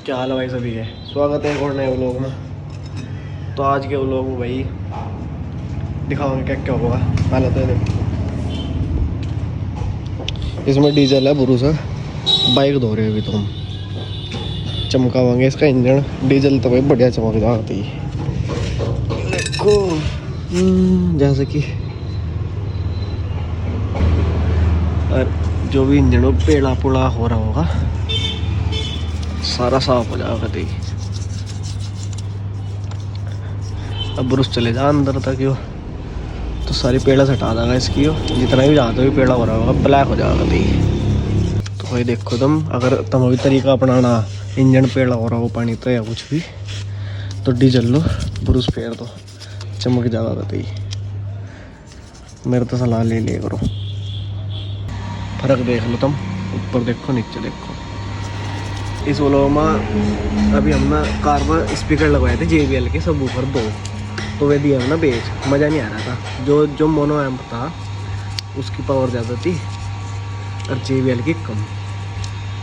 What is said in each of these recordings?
क्या हाल है भाई सभी है। स्वागत है एक और नए व्लॉग में। तो आज के व्लॉग में भाई दिखाओगे क्या क्या होगा। पहले तो ये देखो, इसमें डीजल है भरोसा। बाइक धो रहे हैं अभी तो हम, चमकावांगे इसका इंजन। डीजल तो भाई बढ़िया चमक जाती है देखो। जैसे कि और जो भी इंजन हो पेड़ा पुड़ा हो रहा होगा सारा साफ हो जाएगा। देखिए अब ब्रुश चले जा अंदर तक यो तो सारी पेड़ा से हटा देगा इसकी यो। जितना भी जहाँ भी पेड़ा हो रहा होगा ब्लैक हो जाएगा। देखिए तो भाई देखो तुम, अगर तुम अभी तरीका अपनाना इंजन पेड़ा हो रहा हो पानी तो या कुछ भी तो डीजल लो ब्रुश फेर दो चमक जाएगा। बताइए मेरे तो सलाह ले लिया करो। फर्क देख लो तुम, ऊपर देखो नीचे देखो। इस व्लॉग में अभी हम ना कार में स्पीकर लगवाए थे JBL के सब ऊपर 2, तो वे दिया हम ना बेस मज़ा नहीं आ रहा था। जो मोनो एम्प था उसकी पावर ज़्यादा थी और JBL की कम,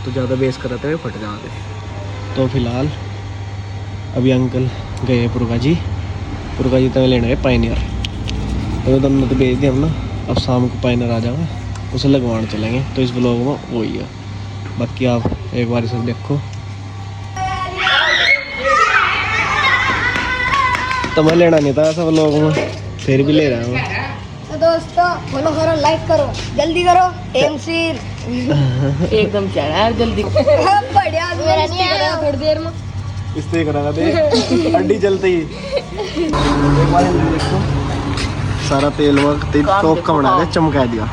तो ज़्यादा बेस कर रहे थे फट जाते। तो फिलहाल अभी अंकल गए पुरगा जी तो लेना है पाइनियर। तो दोनों तो बेच दिया हम ना, अब शाम को पाइनियर आ जाएगा उसे लगवाने चलेंगे। तो इस ब्लॉग में वही है, बाकी आप एक बार इसे देखो। तो मैं लेना नहीं था ऐसा ब्लॉग में, फिर भी ले रहा हूँ। तो दोस्तों फॉलो करो, लाइक करो, जल्दी करो। टेमसीर एकदम चढ़ा यार जल्दी। बढ़िया मेरा नहीं आया थोड़ी देर में इससे करा दे हड्डी जलती ही। एक बार देखो सारा तेल वक्त टॉप का बना के चमका दिया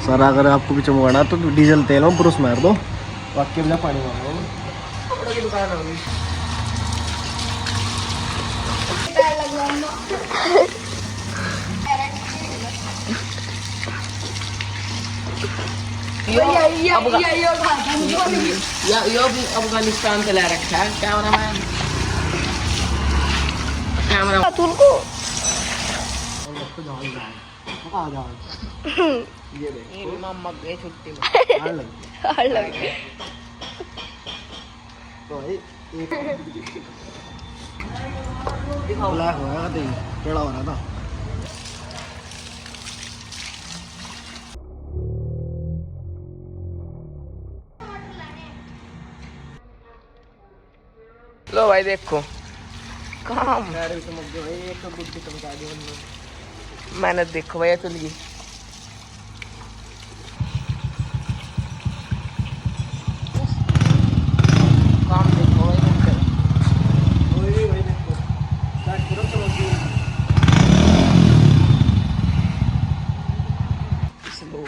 सारा। अगर आपको भी चमकाना तो डीजल तेल में ब्रुश मार दो, बाकी अपना पानी मार दो। कपड़े की दुकान होगी। यो भी अफगानिस्तान से ला रखा है कैमरा तुमको ये देखो मम्मा गए छुट्टी में। तो भाई एक ब्लैक हो गया था, टेढ़ा हो रहा था। लो भाई देखो काम मैंने देखो भैया चल गई। काम देखो स्लो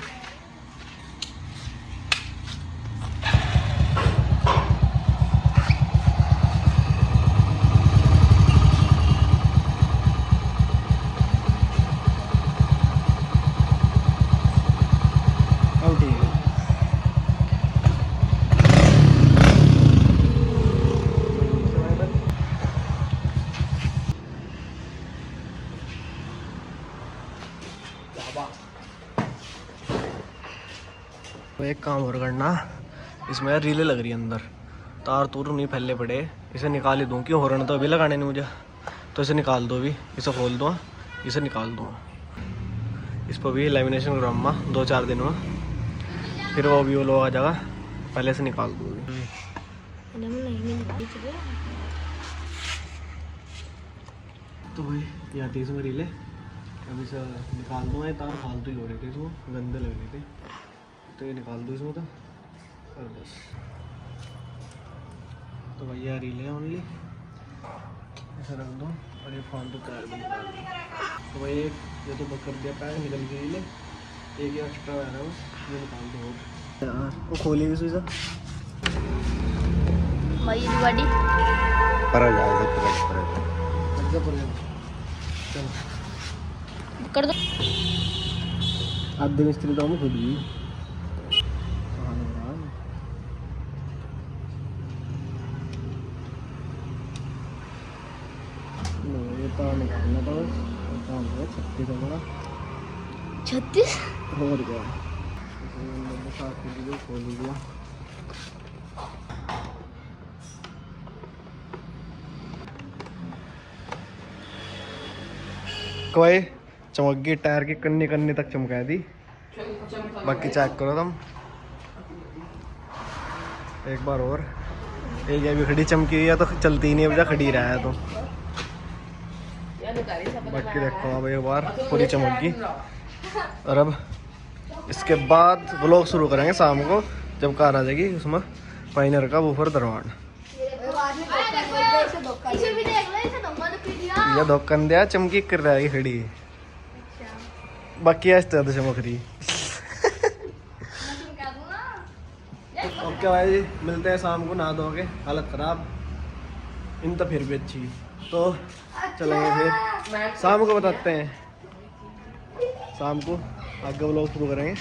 तो एक काम और करना, इसमें रीलें लग रही है अंदर, तार तूर नहीं फैले पड़े। इसे निकाल ही दूँ, क्यों हॉर्न तो अभी लगाने नहीं मुझे, तो इसे निकाल दो अभी। इसे खोल दो, इसे निकाल दो। इस पर भी लेमिनेशन कराऊंगा 2-4 दिन में, फिर वो भी वो लोग आ जाएगा। पहले से निकाल दो अभी। तो भाई यहाँ थी इसमें रीले, अभी से निकाल दूँ। ये तार फालतू ही हो रहे थे, इसमें गंदे लग रहे थे, तो ये निकाल दो इसमें तो और बस। तो भैया रीले ओनली ऐसा रख दो और ये फालतू टायर भी निकाल दो। तो भाई ये तो बक कर दिया पैर निकल के रीले, एक ही एक्स्ट्रा आ रहा है बस, ये निकाल दो यार। वो खोली भी सुई भाई बड़ी पर चल कर दो। आधे मिस्त्री तो हम खुद ही ये तार निकालना था बस, काम है 36 हमारा 36 और क्या खोल दिया। कोई चमक गई, टायर की कन्नी कन्नी तक चमका दी। बाकी चेक करो तुम एक बार और। एक अभी खड़ी चमकी हुई है तो चलती ही नहीं, अभी खड़ी रहा है तो। बाकी देखो अब एक बार पूरी चमक गई। और अब इसके बाद व्लॉग शुरू करेंगे शाम को जब कार आ जाएगी, उसमें पाइनर का वूफर दरवान। ये धोखन दिया चमकी कर रहा है खड़ी, बाकी आज तो चमक रही। ओके भाई मिलते हैं शाम को, नहा धोके हालत खराब इन तो फिर भी अच्छी, तो चलेंगे फिर शाम को बताते हैं। शाम को आगे व्लॉग शुरू करेंगे,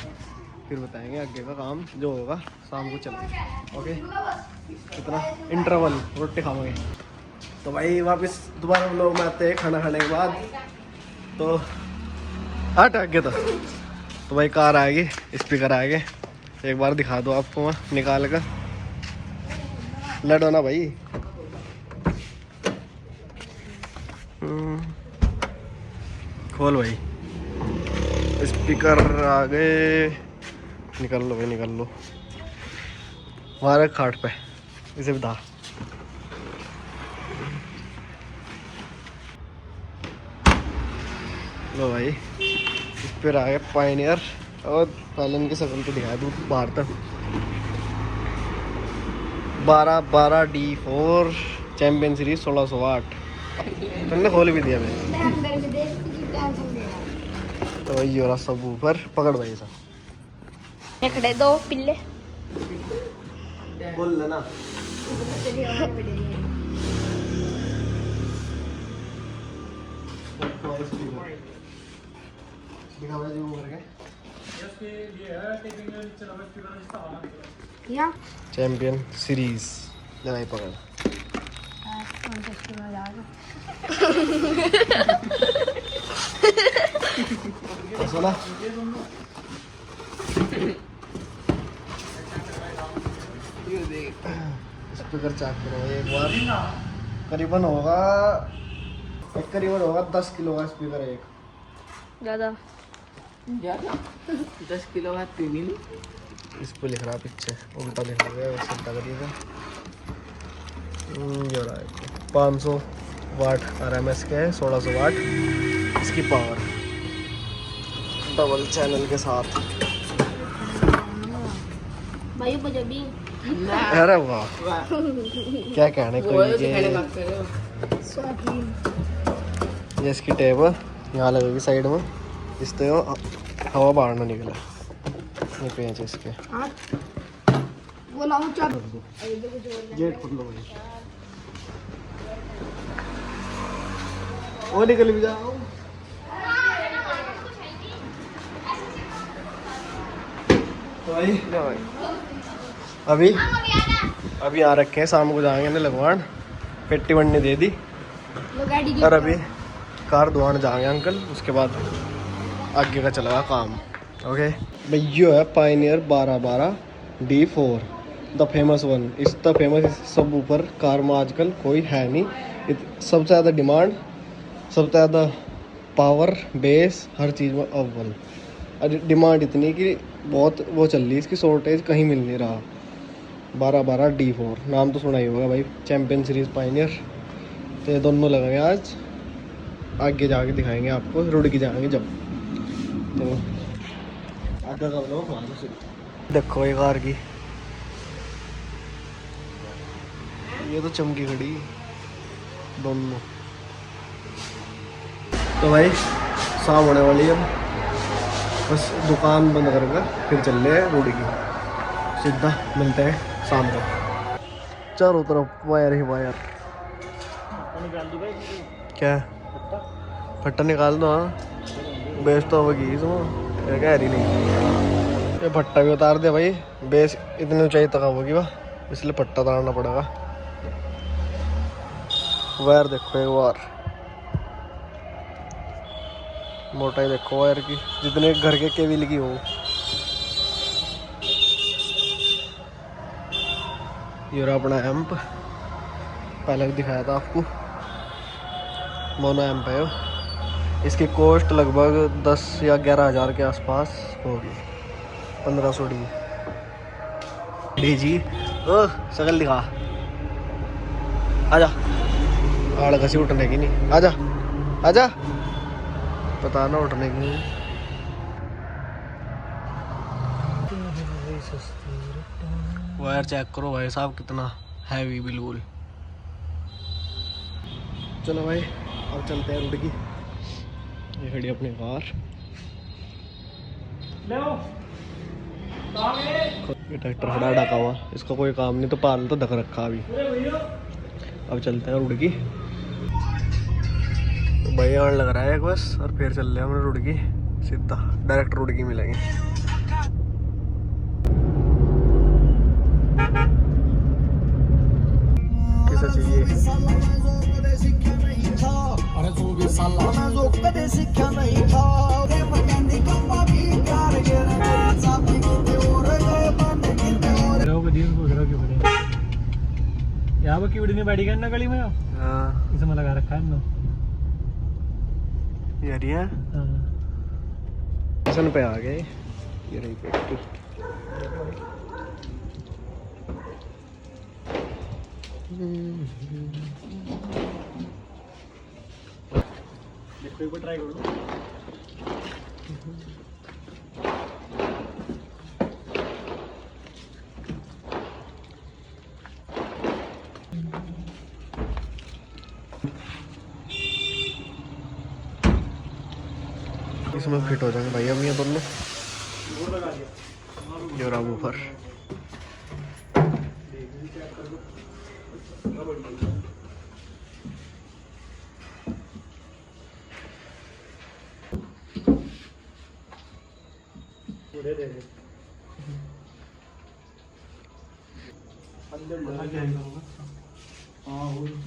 फिर बताएंगे आगे का काम जो होगा। शाम को चलेंगे ओके। कितना इंटरवल रोटी खाओगे तो भाई वापस दोबारा व्लॉग में आते हैं खाना खाने के बाद। तो हट आगे तो भाई कार आएगी, स्पीकर आएंगे, एक बार दिखा दो आपको मैं निकाल कर। लड़ो ना भाई। खोल भाई, स्पीकर आ गए, निकाल लो भाई निकाल लो। हमारे खाट पे इसे बता। लो भाई इस पर आ गए पायनियर, और पहले इनकी शक्ल तो दिखाया दूँ बाहर तक। 12 D4 चैम्पियन सीरीज 1608 तुमने खोल भी दिया मैं तो वही हो रहा सब ऊपर। पकड़ भाई सब खड़े दो पिल्ले बोल लेना। चैम्पियन सीरीज नहीं पकड़ सुना स्पीकर चेक करो एक बार। करीबन होगा 10 किलो का स्पीकर है एक। ज़्यादा 10 किलो का 3 इस पर लिख रहा पीछे उल्टा लिखा गया, उल्टा करिएगा। ये रहा है 500 वाट RMS के है, 1600 वाट इसकी पावर, डबल चैनल के साथ। भाई पंजाबी अरे वाह क्या कहने कोई ये। ये इसकी टेप यहाँ लगेगी साइड में, इससे हवा बाहर ना निकले। ये पेंच इसके वो लाऊं चाप गेट खोल लो भाई। वो निकल भी जाओ। तो भाई अभी आ रखे हैं, शाम को जाएंगे ना लगवान, पेट्टी वन्नी दे दी। और अभी कार धुआन जाएंगे अंकल, उसके बाद आगे का चलेगा काम ओके। भैया है Pioneer 1212 D4 the famous one. इस द फेमस सब ऊपर कार में आजकल कोई है नहीं। सबसे ज़्यादा डिमांड, सबसे ज़्यादा पावर, बेस, हर चीज़ में अव्वल। डिमांड इतनी कि बहुत वो चल रही है, इसकी शॉर्टेज कहीं मिल नहीं रहा। 1212 D4 नाम तो सुना ही होगा भाई, चैम्पियन सीरीज पायनियर। तो ये दोनों लगाएंगे आज, आगे जाके दिखाएंगे आपको, रुड़की जाएंगे जब। तो आगे का लोग देखो ये कार की, ये तो चमकी खड़ी दोनों। तो भाई शाम होने वाली है, बस दुकान बंद करके फिर चल रहे हैं रोडी की। सीधा मिलते हैं शाम को। चारों तरफ वायर ही वायर। क्या फट्टा निकाल दो। हाँ बेस तो होगी इसमें, कह रही नहीं। ये फट्टा भी उतार दे भाई, बेस इतनी ऊंचाई तक होगी वह, इसलिए फट्टा उतारना पड़ेगा। वायर देखो एक बार, मोटाई देखो वायर की, जितने घर के केबल की हो। ये रहा अपना एम्प, पहले भी दिखाया था आपको, मोनो एम्प है। इसकी कॉस्ट लगभग 10 या 11 हज़ार के आसपास होगी, 1500 डी जी। ओ शकल दिखा, आजा। आड़ घसी उठने की नहीं, आजा आजा, पता ना उठने की नहीं। वायर चेक करो भाई साहब, कितना हैवी बिल्कुल। चलो भाई अब चलते हैं रुड़की। ये खड़ी अपनी कार, ये ट्रैक्टर खड़ा ढका हुआ, इसका कोई काम नहीं, तो पाल तो ढक रखा अभी। अब चलते हैं रुड़की। तो भाई आने लग रहा है एक बस, और फिर चल रहे हैं हम रुड़की, सीधा डायरेक्ट रुड़की मिलेंगे। कैसा चाहिए? यहाँ पर कीड़ी ने बैठी गई ना गली में, हाँ इसमें लगा रखा है ना यार, ये स्टेशन पे आ गए। ये रही पेटी। देखो एक बार ट्राई कर लो। इसमें फिट हो जाएंगे भाई अब ये दोनों। ये रहा ऊपर।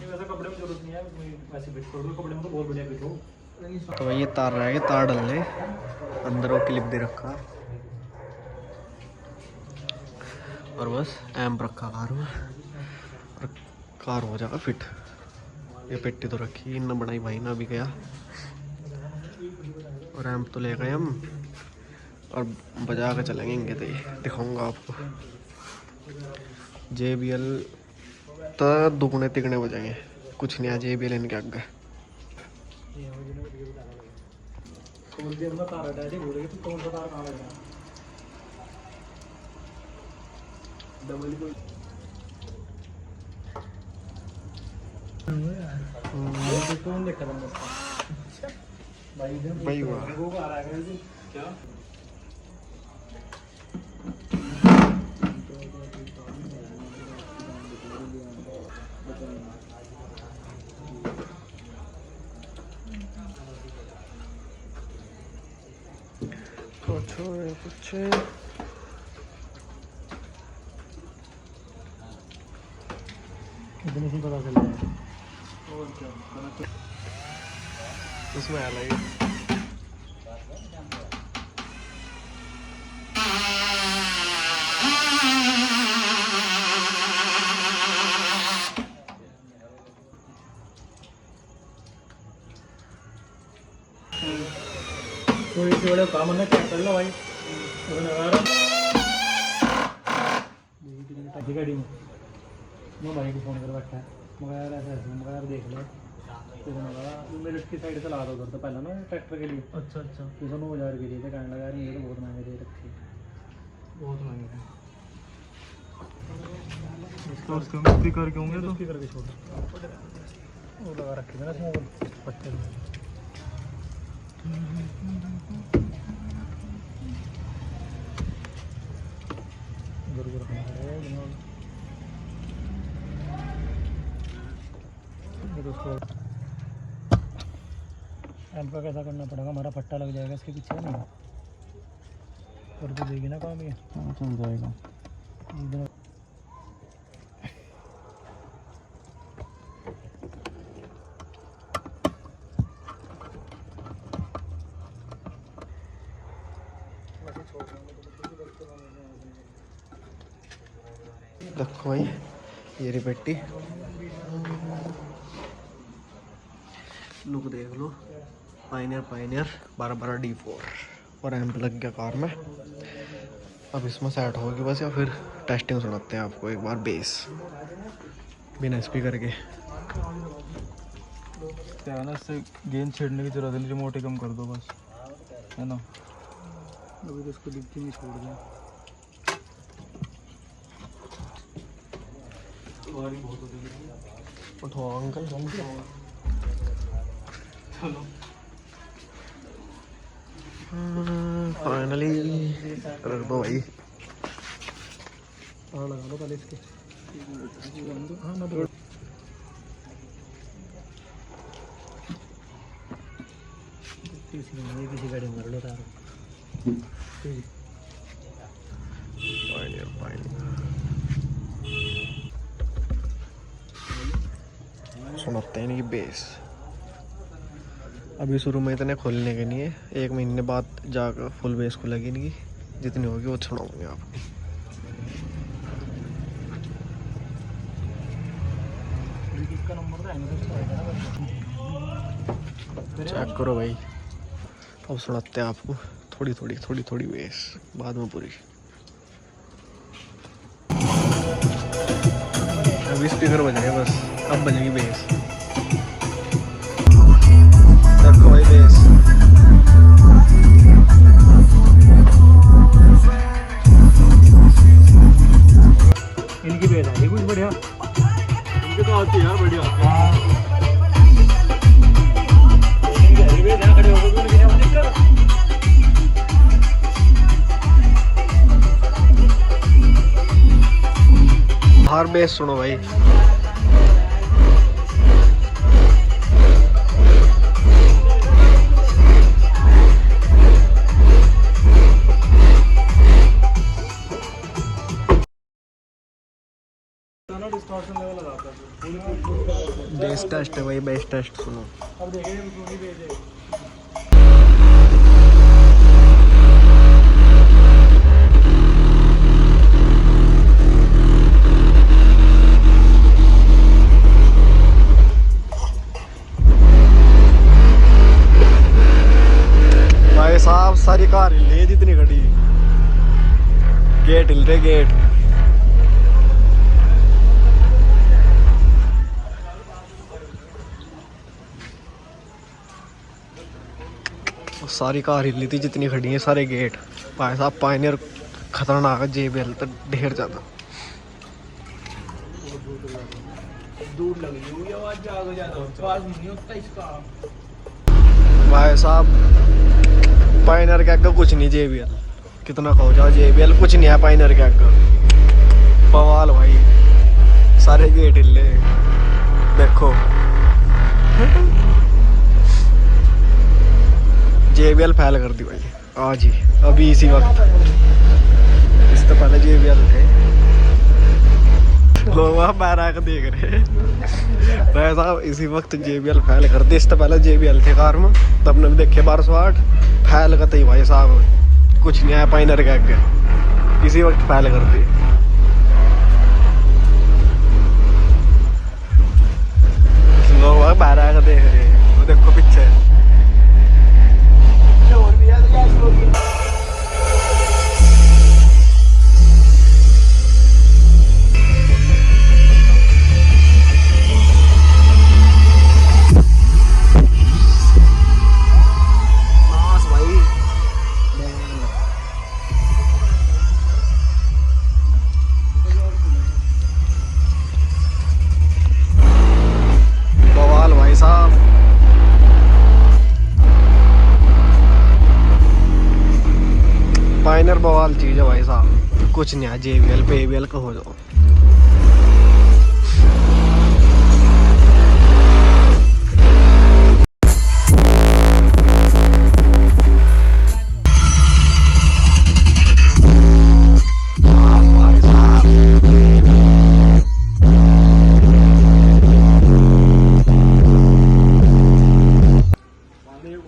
वैसे कपड़े में जरूरत नहीं है, वैसे फिट कर दो कपड़े में, तो बहुत बढ़िया फिट हो। तो भाई ये तार रह गए, तार डलने अंदर वो क्लिप दे रखा, और बस एम्प रखा कार में, और कार हो जाएगा फिट। ये पेटी तो रखी इन बनाई भाई ना, अभी गया, और एम्प तो ले गए हम, और बजा के चलेंगे इनके, तो ये दिखाऊंगा आपको। JBL तो दुगने तिगने बजाएंगे, कुछ नहीं है JBL इनके आगे। कौन सी अपना तार हटा दे, बोलेगे तो कौन सा तार कहाँ लगा डबल कोई कौन देखा था भाई वाह। वो आ रहा है क्या कुछ इतनी सी पता चल रहा है। और क्या उसमें अलग कोई इसी बड़े काम है, चेक कर लो भाई। तो लगा रहा गाड़ी में मैं भाई को फ़ोन कर बैठा है, मगर यार ऐसा ऐसा, मगर यार देख लो। तो लगा मेरे उसकी साइड से ला दो उधर, तो पहले ना ट्रैक्टर के लिए। अच्छा अच्छा, तो 9,000 के लिए थे, कहने लगा यार ये तो बहुत महंगे दे रखे, बहुत महंगे थे। इसका उसके स्पीकर के होंगे, तो स्पीकर के छोड़ वो लगा रखे थे ना इसमें पट्टे में। एम्प का कैसा करना पड़ेगा, हमारा फट्टा लग जाएगा इसके पीछे नहीं, और तो देगी ना काम ये। हाँ चल जाएगा। देखो भाई ये रही पेटी, लुक देख लो, पाइनियर 12 D4 और एम्प लग गया कार में। अब इसमें सेट होगी बस, या फिर टेस्टिंग सुनाते हैं आपको एक बार बेस बिना स्पीकर के। क्या है ना, इससे गेंद छेड़ने की जरूरत नहीं, रिमोट ही कम कर दो बस, है ना। अभी तो इसको डिक्की में छोड़ दें। उठो अंकल, चलो फाइनली रख दो भाई। और लगा दो पहले इसके। हाँ ना, किसी गाड़ी में कर लो तार। सुनाते हैं इनकी बेस। अभी शुरू में इतने खोलने के नहीं है, 1 महीने बाद जाकर फुल बेस खुलेगी इनकी, जितनी होगी वो सुनाऊंगे आपको। इसका नंबर चेक करो भाई। अब सुनाते हैं आपको थोड़ी बेस, बाद में पूरी। अभी स्पीकर बज रहे बस, अब बजेगी बेस। देखो भाई बेस। इनकी बेस है कुछ बढ़िया, इनके तो आती है यार, बढ़िया आती है। बाहर बेस सुनो भाई। डिस्टॉर्शन लेवल लगाता है। बेस टेस्ट है भाई, बेस टेस्ट सुनो। अब देखेंगे पूरी बेस है। भाई साहब सारी कार हिल रही है जितनी खड़ी, गेट हिल रहे, गेट। सारी कार हिल रही थी जितनी खड़ी है, सारे गेट। भाई साहब पायनियर खतरनाक है, JBL तो ढेर ज्यादा। दूर लग रही हुई आवाज, ज्यादा आवाज नहीं होता इसका। भाई साहब पायनियर के आगे कुछ नहीं, JBL कितना खो जाओ, JBL कुछ नहीं है पायनियर के आगे। बवाल भाई, सारे गेट हिल रहे, देखो। JBL फैल कर दी भाई आज ही, अभी इसी वक्त। इससे पहले JBL थे, लोग वहाँ बैराक देख रहे भाई साहब। इसी वक्त JBL फैल कर दी, इससे पहले JBL थे कार में, तब ने भी देखे 1208 फैल करते ही भाई साहब, कुछ नहीं आया पाइनर के आगे, इसी वक्त फैल कर दी। लोग वहाँ बैराक देख रहे हैं, वो देखो पीछे। बवाल भाई साहब, पाइनर बवाल चीज है भाई साहब, कुछ नहीं है। JBL पे ABL का हो जाओ।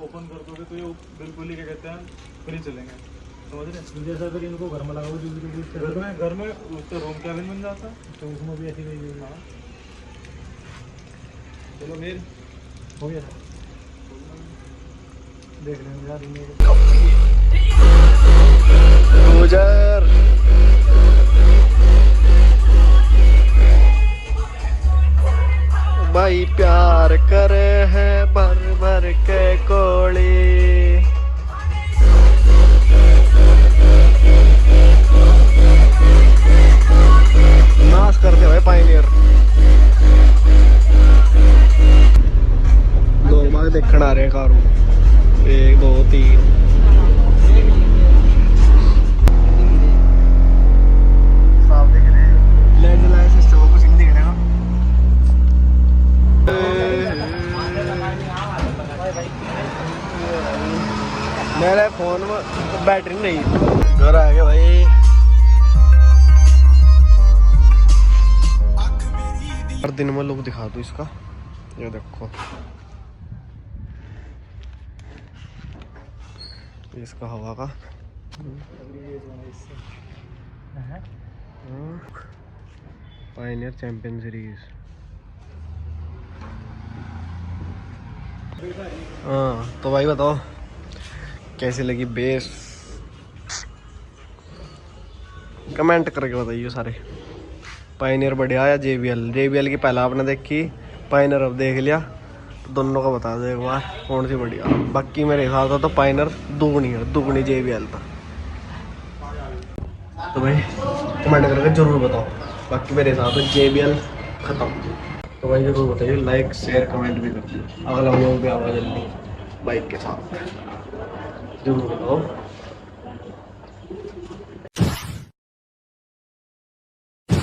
ओपन कर दोगे तो ये बिल्कुल ही क्या कहते हैं, फ्री चलेंगे, समझ रहे। जैसा अगर इनको घर में लगाओ, घर में उसका रूम कैबिन बन जाता, तो उसमें भी ऐसी गई। हाँ चलो फिर हो गया। देख लेंगे यार इन्हें। गुजर भाई प्यार करे है भर भर के कोड़ी। नाश करते भाई पायनियर। दो बाग देखने आ रहे हैं कारू, 1 2 3 साफ दिख रहे हैं। लेंस लाया सिस्टम को कुछ नहीं दिख रहा। मेरे फोन में बैटरी नहीं। घर आ गए भाई। हर दिन में लुक दिखा दूं इसका, ये देखो इसका हवा का पायनियर चैंपियन सीरीज। हाँ तो भाई बताओ कैसी लगी बेस, कमेंट करके बताइए सारे। पायनियर बढ़िया या JBL की पहला आपने देखी, पायनियर अब देख लिया, तो दोनों का बता दो एक बार कौन सी बढ़िया। बाकी मेरे हिसाब से तो पायनियर दुगनी JBL था। तो भाई कमेंट करके जरूर बताओ। बाकी मेरे हिसाब से JBL खत्म। तो भाई जरूर बताइए, लाइक शेयर कमेंट भी कर दो। अगला व्लॉग भी आएगा जल्दी बाइक के साथ, जरूर बताओ।